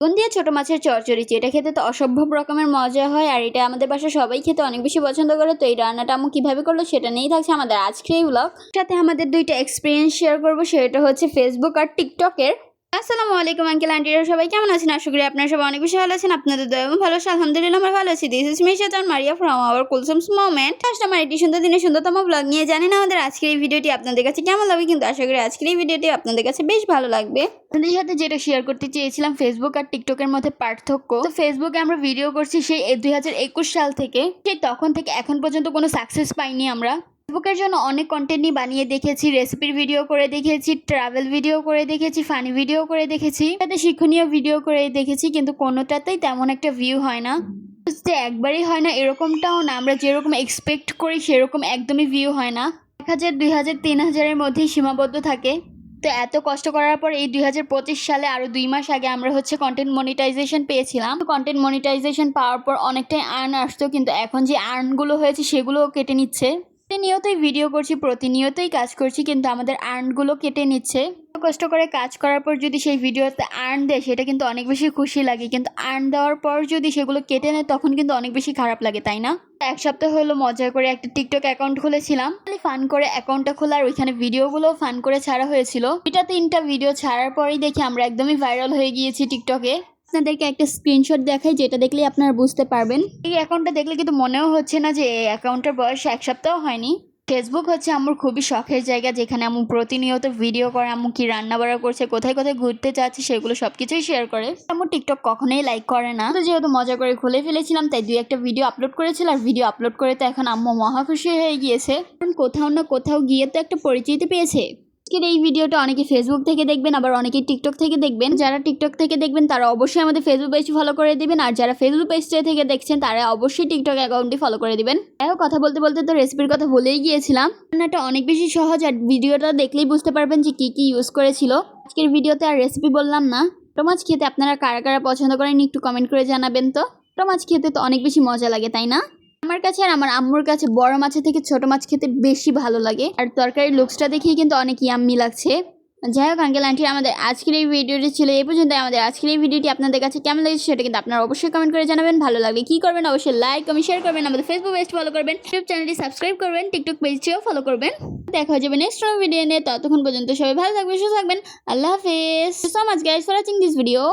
বেগুন দিয়ে ছোট মাছের চচ্চড়ি, এটা খেতে তো অসম্ভব রকমের মজা হয় আর এটা আমাদের বাসায় সবাই খেতে অনেক বেশি পছন্দ করে। তো এই রান্নাটা আম্মু কিভাবে করলো সেটা নিয়েই থাকছে আমাদের আজকের এই ব্লগ। সাথে আমাদের দুইটা এক্সপিরিয়েন্স শেয়ার করবো, সেটা হচ্ছে ফেসবুক আর টিকটকের। আসসালামু আলাইকুম আঙ্কেল আন্টিরা, সবাই কেমন আছেন? আশা করি আপনারা সবাই অনেক বেশি ভালো আছেন। আপনাদের দয়া এবং ভালো আছে, আলহামদুলিল্লাহ আমরা ভালো আছি। This is Mishatan Maria from our Kulsum's moment. First আমার একটি সুন্দর দিনের সুন্দরতম ব্লগ নিয়ে জানি না আমাদের আজকের এই ভিডিওটি আপনাদের কাছে কেমন লাগবে, কিন্তু আশা করি আজকের এই ভিডিওটি আপনাদের কাছে বেশ ভালো লাগবে। আপনাদের সাথে যেটা শেয়ার করতে চেয়েছিলাম ফেসবুক আর টিকটকের মধ্যে পার্থক্য। তো ফেসবুকে আমরা ভিডিও করছি সেই 2021 সাল থেকে, সেই তখন থেকে এখন পর্যন্ত কোনো সাকসেস পাইনি আমরা। ফেসবুকের জন্য অনেক কন্টেন্টই বানিয়ে দেখেছি, রেসিপির ভিডিও করে দেখেছি, ট্রাভেল ভিডিও করে দেখেছি, ফানি ভিডিও করে দেখেছি, সাথে শিক্ষণীয় ভিডিও করে দেখেছি, কিন্তু কোনোটাতেই তেমন একটা ভিউ হয় না। যে একবারই হয় না এরকমটাও না, আমরা যেরকম এক্সপেক্ট করি সেরকম একদমই ভিউ হয় না। 1000, 2000, 3000-এর মধ্যেই সীমাবদ্ধ থাকে। তো এত কষ্ট করার পর এই 2025 সালে আরও 2 মাস আগে আমরা কন্টেন্ট মনিটাইজেশন পেয়েছিলাম। কন্টেন্ট মনিটাইজেশন পাওয়ার পর অনেকটাই আর্ন আসতো, কিন্তু এখন যে আর্নগুলো হয়েছে সেগুলোও কেটে নিচ্ছে। প্রতিনিয়তই ভিডিও করছি, প্রতিনিয়তই কাজ করছি, কিন্তু আমাদের আর্নগুলো কেটে নিচ্ছে। কষ্ট করে কাজ করার পর যদি সেই ভিডিওতে আর্ন দেয় সেটা কিন্তু অনেক বেশি খুশি লাগে, কিন্তু আর্ন দেওয়ার পর যদি সেগুলো কেটে নেয় তখন কিন্তু অনেক বেশি খারাপ লাগে, তাই না? এক সপ্তাহ হলো মজা করে একটা টিকটক অ্যাকাউন্ট খুলেছিলাম, ফান করে অ্যাকাউন্টটা খোলা আর ওইখানে ভিডিওগুলো ফান করে ছাড়া হয়েছিল। 2-3টা ভিডিও ছাড়ার পরেই দেখি আমরা একদমই ভাইরাল হয়ে গিয়েছি টিকটকে। আপনাদেরকে একটা স্ক্রিনশট দেখাই, যেটা দেখলেই আপনারা বুঝতে পারবেন। এই অ্যাকাউন্টটা দেখলে কিন্তু মনেও হচ্ছে না যে এই অ্যাকাউন্টের বয়স 1 সপ্তাহ হয়নি। ফেসবুক হচ্ছে আমার খুবই শখের জায়গা, যেখানে আম্মু প্রতিনিয়ত ভিডিও করে, আম্মু কি রান্না বাড়া করছে, কোথায় কোথায় ঘুরতে যাচ্ছে সেগুলো সবকিছুই শেয়ার করে। আম্মু টিকটক কখনোই লাইক করে না, তো যেহেতু মজা করে খুলে ফেলেছিলাম তাই 2-1টা ভিডিও আপলোড করেছিল। আর ভিডিও আপলোড করে তো এখন আম্মু মহা খুশি হয়ে গিয়েছে, কারণ কোথাও না কোথাও গিয়ে তো একটা পরিচিতি পেয়েছে। আজকের এই ভিডিওটা অনেকে ফেসবুক থেকে দেখবেন, আবার অনেকে টিকটক থেকে দেখবেন। যারা টিকটক থেকে দেখবেন তারা অবশ্যই আমাদের ফেসবুক পেজ ফলো করে দিবেন, আর যারা ফেসবুক পেজ থেকে দেখছেন তারা অবশ্যই টিকটক অ্যাকাউন্টটি ফলো করে দিবেন। কথা বলতে বলতে তো রেসিপির কথা বলেই গিয়েছিলাম। রান্নাটা অনেক বেশি সহজ, আর ভিডিওটা দেখলেই বুঝতে পারবেন যে কি কি ইউজ করেছিল। আজকের ভিডিওতে আর রেসিপি বললাম না। ছোট মাছ খেতে আপনারা কারা কারা পছন্দ করেন একটু কমেন্ট করে জানাবেন তো। ছোট মাছ খেতে তো অনেক বেশি মজা লাগে, তাই না? আমার কাছে আর আমার আম্মুর কাছে বড় মাছের থেকে ছোট মাছ খেতে বেশি ভালো লাগে, আর তরকারির লুকসটা দেখেই কিন্তু অনেক ইয়াম্মি লাগছে। যাই হোক আঙ্কেল আন্টি, আমাদের আজকের এই ভিডিওটি ছিল এই পর্যন্ত। আমাদের আজকের এই ভিডিওটি আপনাদের কাছে কেমন লাগছে সেটা কিন্তু আপনারা অবশ্যই কমেন্ট করে জানাবেন। ভালো লাগলে কি করবেন, অবশ্যই লাইক কমেন্ট শেয়ার করবেন, আমাদের ফেসবুক পেজ ফলো করবেন, ইউটিউব চ্যানেলটি সাবস্ক্রাইব করবেন, টিকটক পেজটিও ফলো করবেন। দেখা হয়ে যাবে নেক্সট ভিডিও নিয়ে। ততক্ষণ পর্যন্ত সবাই ভালো থাকবেন, সুস্থ থাকবেন। আল্লাহ হাফেজ। So much guys for watching this video.